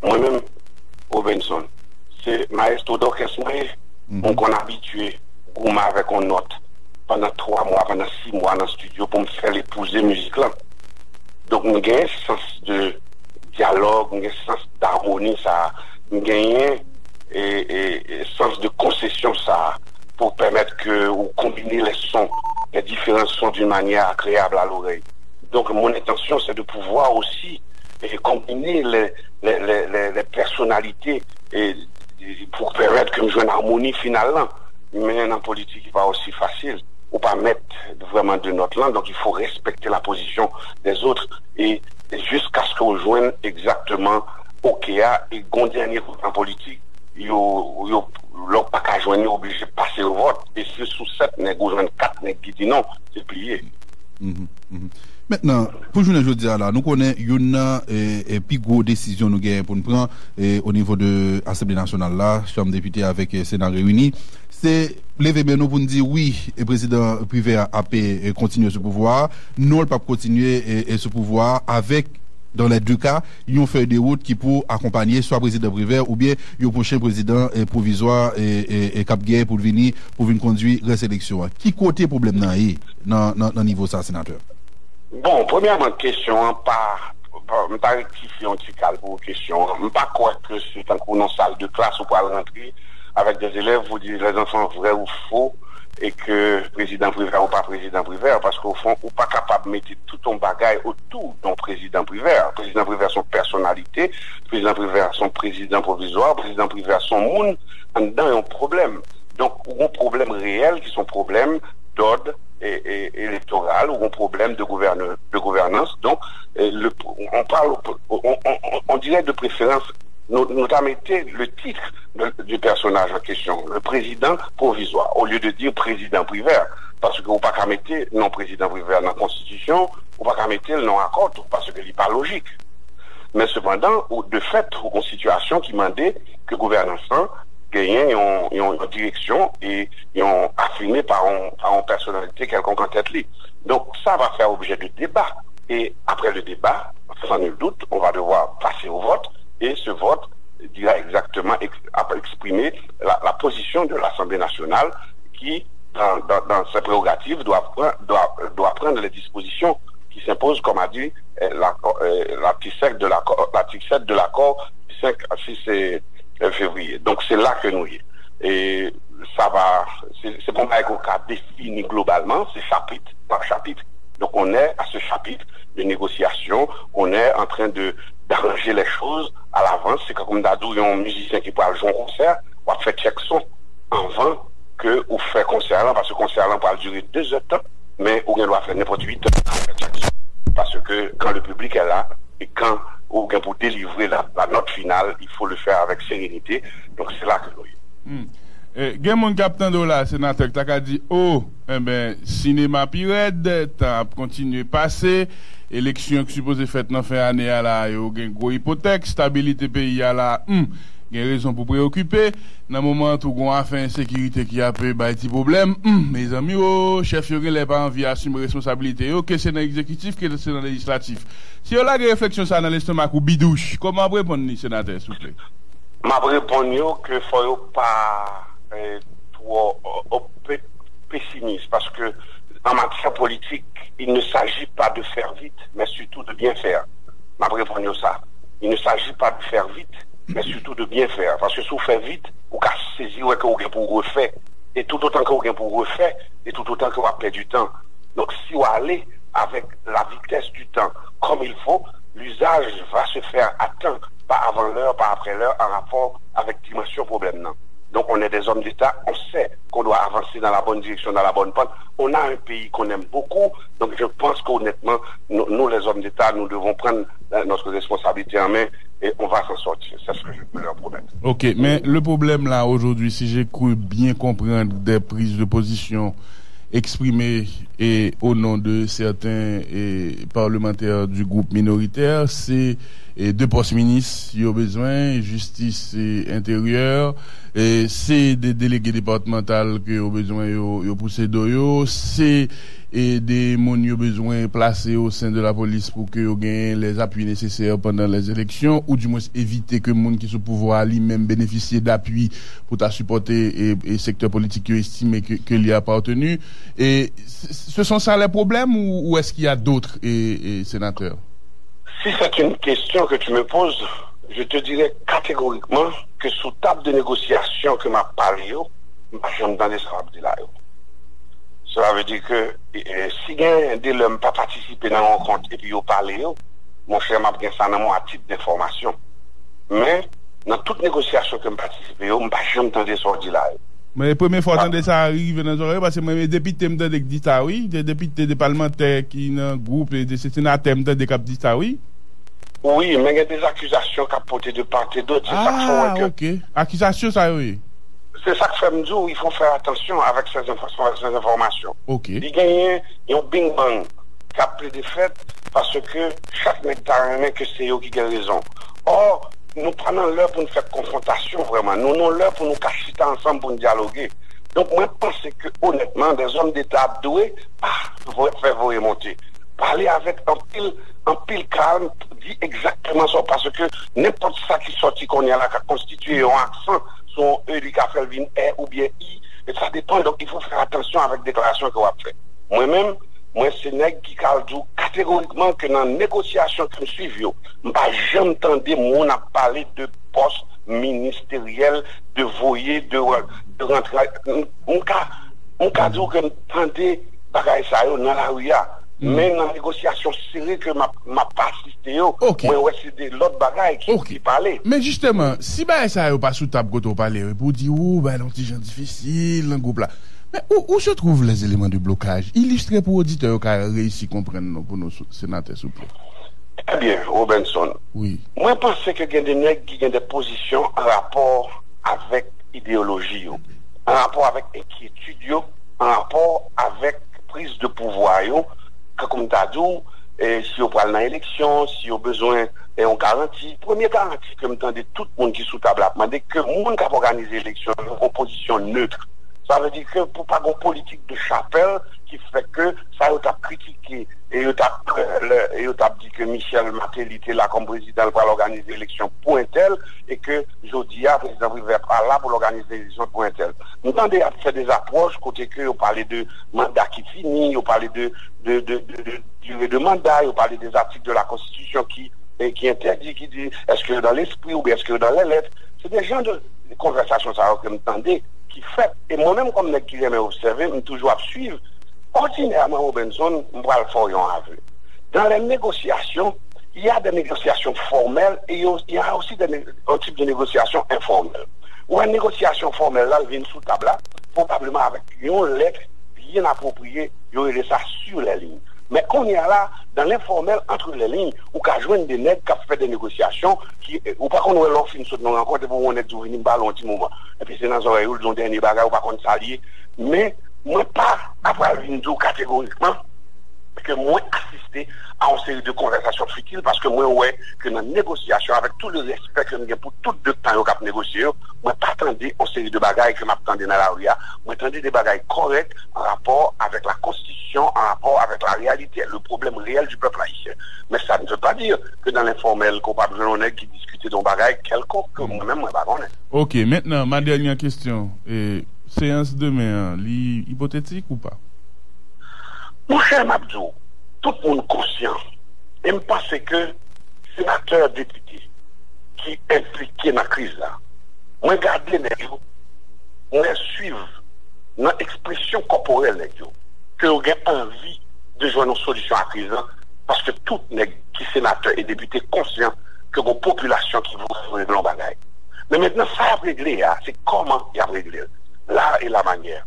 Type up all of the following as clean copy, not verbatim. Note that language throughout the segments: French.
moi-même, Robinson, c'est maestro d'orchestre, on habitué, avec une note, pendant 3 mois, pendant 6 mois dans le studio pour me faire l'épouser musique là. Donc, nous avons un sens de dialogue, nous avons un sens d'harmonie, ça, nous avons un sens de concession, ça, pour permettre que vous combinez les sons, les différents sons d'une manière agréable à l'oreille. Donc, mon intention, c'est de pouvoir aussi combiner les personnalités pour permettre que nous jouions une harmonie finale. Mais en politique, il n'est pas aussi facile. Ou pas mettre vraiment de notre langue. Donc, il faut respecter la position des autres et jusqu'à ce qu'on joigne exactement OKA et qu'on dernier vote en politique, l'autre pas qu'à joindre obligé de passer au vote. Et si sous 7 nègres, 4 nègres qui disent non, c'est plié. Maintenant, pour journée aujourd'hui là, nous connaissons une plus grosse décision nous gagne pour nous prendre au niveau de l'Assemblée nationale là, Chambre des députés avec Sénat réuni. C'est lever nous pour nous dire oui, le président privé a continuer ce pouvoir, non pas continuer ce pouvoir avec dans les deux cas, ils ont fait des routes qui pour accompagner soit président privé ou bien le prochain président provisoire et cap guerre pour venir conduire la sélection. Qui côté problème dans niveau ça sénateur? Bon, premièrement, question, pas rectifier un petit calme pour question. Pas croire que c'est un cours dans salle de classe ou pas rentrer avec des élèves, vous dites les enfants vrai ou faux, et que président privé ou pas président privé, parce qu'au fond, ou pas capable de mettre tout ton bagage autour d'un président privé. Président privé a son personnalité, président privé a son président provisoire, président privé a son monde, en dedans, il y a un problème. Donc, il y a un problème réel qui sont problèmes d'ordre électoral ou un problème de gouvernance. Donc, on dirait de préférence, notamment le titre du personnage en question, le président provisoire, au lieu de dire président privé, parce que vous pas qu'à mettre non président privé dans la Constitution, ou pas qu'à mettre le non accord, parce que c'est pas logique. Mais cependant, de fait, une situation qui demandait que le gouvernement gagne une direction et ont affiné par une personnalité quelconque en tête. Donc ça va faire objet de débat. Et après le débat, sans nul doute, on va devoir passer au vote. Et ce vote dira exactement exprimer la position de l'Assemblée nationale qui, dans ses prérogatives, doit prendre les dispositions qui s'imposent, comme a dit l'article 7 de l'accord du 5 à 6 février. Donc c'est là que nous y est. Et ça va, c'est pour moi qu'on a défini globalement, c'est chapitre par chapitre. Donc on est à ce chapitre de négociation, on est en train d'arranger les choses à l'avance. C'est comme d'adou, il y a un musicien qui peut aller jouer un concert, on va faire check son avant que on fait concert là, parce que concert là peut durer 2 heures de temps, mais on doit faire n'importe 8 heures pour faire check son. Parce que quand le public est là, et quand ou bien pour délivrer la note finale, il faut le faire avec sérénité. Donc c'est là que nous y est. Gen capitaine de la sénateur qui a dit cinéma pirate t'as continué passer élection qui supposée faite dans fin année là yo gen gros hypothèque stabilité pays là gen raison pour préoccuper dans moment où gon affaire insécurité qui a peu ba petit problème mes amis chef yo les pas envie assumer responsabilité que c'est dans l'exécutif que c'est dans législatif si on a une réflexion ça dans l'estomac ou bidouche comment répondre sénateur s'il vous plaît m'a répondre que faut pas trop pessimiste parce que en matière politique, il ne s'agit pas de faire vite, mais surtout de bien faire. M'a répondu ça. Il ne s'agit pas de faire vite, mais surtout de bien faire. Parce que si vous faites vite, vous pouvez saisir que vous avez pour refaire. Et tout autant que vous avez pour refaire, et tout autant que vous avez perdu du temps. Donc si vous allez avec la vitesse du temps comme il faut, l'usage va se faire à temps, pas avant l'heure, pas après l'heure, en rapport avec dimension problème. Non. Donc on est des hommes d'État, on sait qu'on doit avancer dans la bonne direction, dans la bonne pente. On a un pays qu'on aime beaucoup, donc je pense qu'honnêtement, nous les hommes d'État, nous devons prendre notre responsabilité en main et on va s'en sortir. C'est ce que je peux leur promettre. Ok, mais le problème là aujourd'hui, si j'ai cru bien comprendre des prises de position exprimées et au nom de certains parlementaires du groupe minoritaire, c'est 2 postes ministres qui ont besoin, justice et intérieur, et c'est des délégués départementaux qui ont besoin de pousser d'oyo, c'est et des gens qui ont besoin placés au sein de la police pour que gagnent les appuis nécessaires pendant les élections, ou du moins éviter que les gens qui sont au pouvoir lui-même bénéficient d'appui pour supporter et secteur politique qui estime qu'il y a appartenu. Et ce sont ça les problèmes ou est-ce qu'il y a d'autres sénateurs? Si c'est une question que tu me poses, je te dirais catégoriquement que sous table de négociation que m'a parlé, j'aime dans les là. Cela veut dire que si des l'homme pas participé dans la rencontre et puis ils parlé, mon cher m'a bien ça dans mon titre d'information. Mais dans toute négociation que je participe, je n'ai jamais entendu ça là. Mais la première fois que ça arrive dans les oreilles, parce que moi, les députés me disent ça, oui. Des députés, des parlementaires qui sont dans un groupe et des sénateurs me disent ça, oui. Oui, mais il y a des accusations qui ont porté de part et d'autre. Ah, ok. Accusations, ça, oui. C'est ça que fait me dire, il faut faire attention avec ces informations. Ok. Il y a un bing bang qui a pris des fêtes parce que chaque médecin que c'est eux qui a raison. Or, nous prenons l'heure pour nous faire confrontation vraiment. Nous avons l'heure pour nous cacher ensemble pour nous dialoguer. Donc, moi, je pense que, honnêtement, des hommes d'État doués, faire vous remonter. Parler avec un pile calme, dit exactement ça, parce que n'importe ça qui sortit qu'on y a là, qui a constitué un accent, son E du café vin R ou bien I, et ça dépend, donc il faut faire attention avec les déclarations qu'on va faire. Moi-même, c'est nèg qui dit catégoriquement que dans la négociation que nous suivons, je n'ai jamais entendu mon a parler de poste ministériel, de voyer, de rentrer. On a dit que j'entendais bagaille ça dans la rue. Mais dans la négociation serrée que m'a pas assisté, moi c'est l'autre bagaille qui parlait. Mais justement, si ça n'est pas sous table quand on parle, pour dire non c'est gens difficile un groupe là. Mais où se trouvent les éléments de blocage? Illustrez pour auditeurs qui ont réussi à comprendre pour nos sénateurs, s'il vous plaît. Eh bien, Robinson. Oui. Moi, je pense qu'il y a des nègres qui ont des positions en rapport avec idéologie, en rapport avec inquiétude, en rapport avec prise de pouvoir, comme tu as dit, si on parle dans l'élection, si on a besoin on garantit. Première garantie que m'entendez tout le monde qui est sous table, demander que le monde qui a organisé l'élection en position neutre. Ça veut dire que pour pas une politique de chapelle qui fait que ça a critiqué et il a dit que Michel Martelly était là comme président pour organiser l'élection pour un tel et que Jodia, président River, pas là pour organiser l'élection pour un tel. Nous entendons faire des approches côté que on parlait de mandat qui finit, on parlait de durée de mandat, on parlait des articles de la Constitution qui interdit, qui dit est-ce que dans l'esprit ou bien est-ce que dans les lettres. C'est des gens de conversations que nous entendons qui fait, et moi-même comme je qui aime observer, je toujours à suivre, ordinairement Robinson, je vais le faire en aveu. Dans les négociations, il y a des négociations formelles et il y a aussi un type de négociation informelle. Ou une négociation formelle, là, elle vient sous table, là, probablement avec une lettre bien appropriée, il y aurait ça sur les lignes. Mais on est là, dans l'informel, entre les lignes, où qu'à joindre des nègres qui fait des négociations, ou pas qu'on ait l'offre une sorte de rencontre pour on est d'ouvrir une balle un petit moment. Et puis c'est dans les oreilles où ils ont dernier bagage, ou pas qu'on s'allie. Mais, moi, pas, après une catégoriquement, que moi, assister à une série de conversations futiles, parce que moi, ouais, que dans la négociation, avec tout le respect que nous avons pour tout le temps qu'on négocier, moi, pas attendre une série de bagailles que m'attendais dans la rue, moi, attendais des bagailles correctes en rapport avec la Constitution, en rapport avec la réalité, le problème réel du peuple haïtien. Mais ça ne veut pas dire que dans l'informel, qu'on pas besoin de qui discuter d'un bagaille quelconque, que moi-même, moi, pas connais. Ok, maintenant, ma dernière question. Séance demain, hypothétique ou pas? Mon cher Mabdou, tout le monde conscient, et me pense que sénateur, député, qui est impliqué dans la crise là, moi garder les gens, moi suivre dans l'expression corporelle les gens, que vous avez envie de jouer une solution à la crise là, parce que tout les qui sénateur et député conscient que vos populations qui vont régler le bagaille. Mais maintenant, ça a réglé, c'est comment il a réglé. Là est la manière.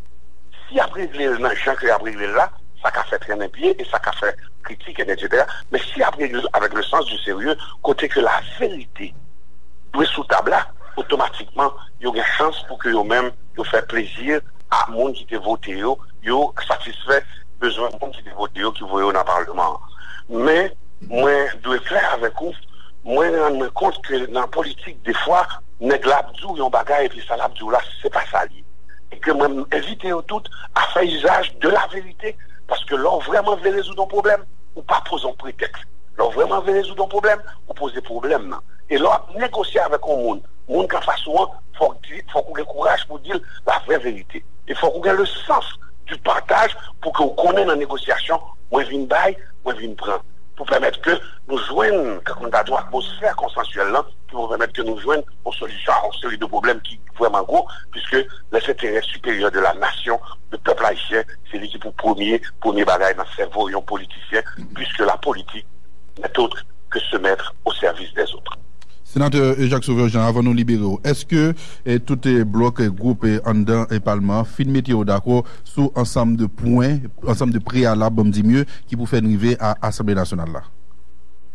Si il a réglé dans le champ qu'il a réglé là, ça a fait traîner pied et ça a fait critique, etc. Mais si après, avec le sens du sérieux, côté que la vérité doit sous table là, automatiquement, il y a une chance pour que eux-mêmes, ils fassent plaisir à monde qui a voté, ils satisfait besoin de monde qui a voté, qui voit dans le Parlement. Mais, moi, je dois être clair avec vous, moi, je me rends compte que dans la politique, des fois, nèg l'abdou, yon bagay, et puis ça l'abdou là, c'est pas ça lié. Et que moi, inviter toutes à faire usage de la vérité. Parce que là, vraiment veut résoudre un problème, ou pas poser un prétexte. Là, vraiment veut résoudre un problème, ou poser problème. Et là, négocier avec un monde qui a souvent, faut qu'on ait le courage pour dire la vraie vérité. Il faut qu'on ait le sens du partage pour qu'on connaisse la négociation, moi je viens bail, moi je viens prendre. Pour permettre que nous joignions, quand on a une atmosphère consensuelle, pour permettre que nous joignions aux solutions à une série de problèmes qui sont vraiment gros, puisque les intérêts supérieurs de la nation, le peuple haïtien, c'est lui qui pour premier bagage dans le cerveau et politicien, puisque la politique n'est autre que se mettre au service des autres. Sénateur Jacques Sauveur-Jean, avant de nous libérer, est-ce que tout est bloc, groupe, en dedans et parlement, fin météo d'accord sur ensemble de points, ensemble de préalables, on dit mieux, qui vous fait arriver à l'Assemblée nationale là?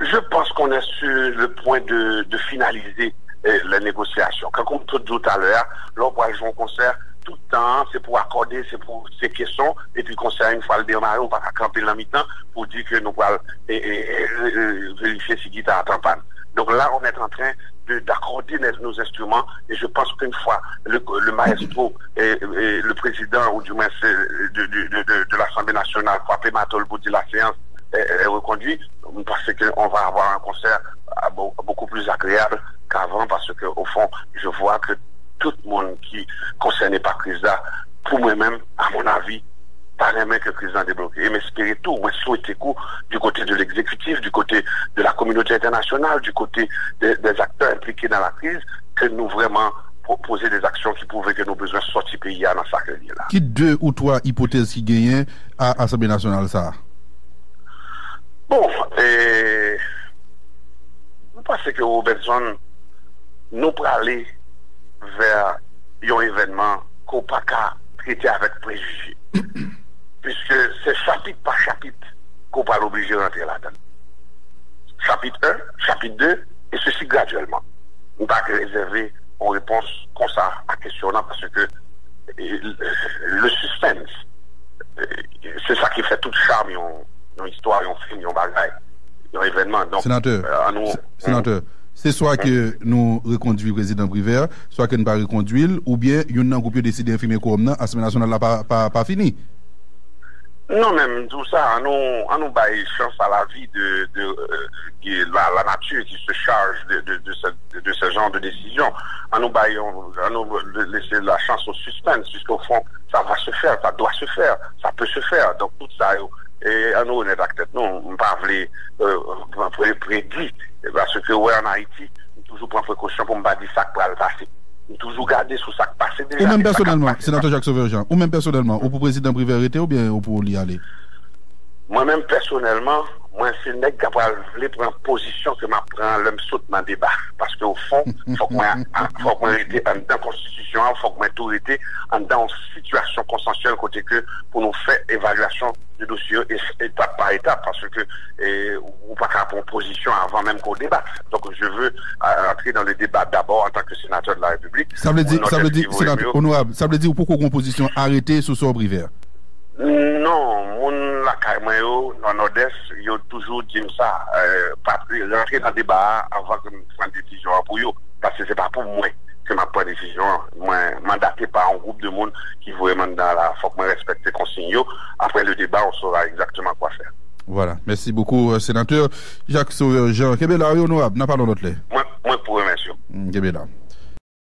Je pense qu'on est sur le point de finaliser les négociations. Comme on te dit tout à l'heure, là, on va jouer un concert tout le temps, c'est pour accorder, c'est pour ces questions, et puis concert, une fois le démarrer, on va camper la mi-temps pour dire que nous allons vérifier si guitare attend pas. Donc là, on est en train d'accorder nos instruments et je pense qu'une fois le maestro et le président ou du moins de l'Assemblée nationale, Kwame Matol, pour dire la séance est reconduite, parce qu'on va avoir un concert beaucoup plus agréable qu'avant parce que au fond, je vois que tout le monde qui concerné par Crisa, pour moi-même, à mon avis, pas même que le président débloqué. Et m'espérer tout, moi souhaiter coup du côté de l'exécutif, du côté de la communauté internationale, du côté des acteurs impliqués dans la crise, que nous vraiment proposer des actions qui prouvent que nos besoins sortir pays dans sa crédit là. Qui 2 ou 3 hypothèses qui gagnent à l'Assemblée nationale ça? Bon, je pense que Robertson nous pour aller vers un événement qu'on pas qu'à traiter avec préjugés. Puisque c'est chapitre par chapitre qu'on va l'obliger de rentrer là-dedans. Chapitre 1, chapitre 2, et ceci graduellement. On ne va pas réserver en réponse comme ça à questionnement parce que le suspense, c'est ça qui fait tout le charme, une histoire, un film, un bagage, un événement. Donc, sénateur, c'est soit que nous reconduisons le président Briver, soit que nous ne pas reconduire, ou bien il y a un groupe qui décide d'infirmer comme ça, l'Assemblée nationale n'a pas fini. Non, même tout ça, nous baille chance à la vie de la nature qui se charge de ce genre de décision. Nous laisser la chance au suspense, puisqu'au fond, ça va se faire, ça doit se faire, ça peut se faire. Donc tout ça, et nous, on est d'acteur. Non, on ne pas prédire, parce que ouais, en Haïti, on toujours prend précaution pour ne pas dire ça qui va le passer. Toujours garder sous ça passé déjà. Ou même personnellement, sénateur Jacques Sauveur-Jean, ou même personnellement, ou pour président Briver arrêter ou bien ou pour y aller? Moi-même personnellement, moi c'est le mec qui voulu prendre position que m'a prend l'homme saute dans le débat. Parce qu'au fond, faut que moi arrêter en dans la Constitution, faut que moi tout arrêter en dans une situation consensuelle côté que pour nous faire évaluation du dossier étape par étape parce que ou pas qu'à prendre position avant même qu'on débatte. Donc je veux entrer dans le débat d'abord en tant que sénateur de la République. Ça veut dire sénateur honorable, ça veut dire pourquoi qu'on position arrêtée sous son Briver? Non, la Caïmayo, dans Nord-Est, ils ont toujours dit ça, rentrer dans le débat avant que nous prenions une décision pour eux, parce que ce n'est pas pour moi que je prends une décision, moi, mandaté par un groupe de monde qui vraiment dans la, faut que je respecte les consignes. Après le débat, on saura exactement quoi faire. Voilà, merci beaucoup, sénateur Jacques Sauveur-Jean. Kébé là, honorable, n'a pas l'autre. Moi, pour remercier. Kébé là.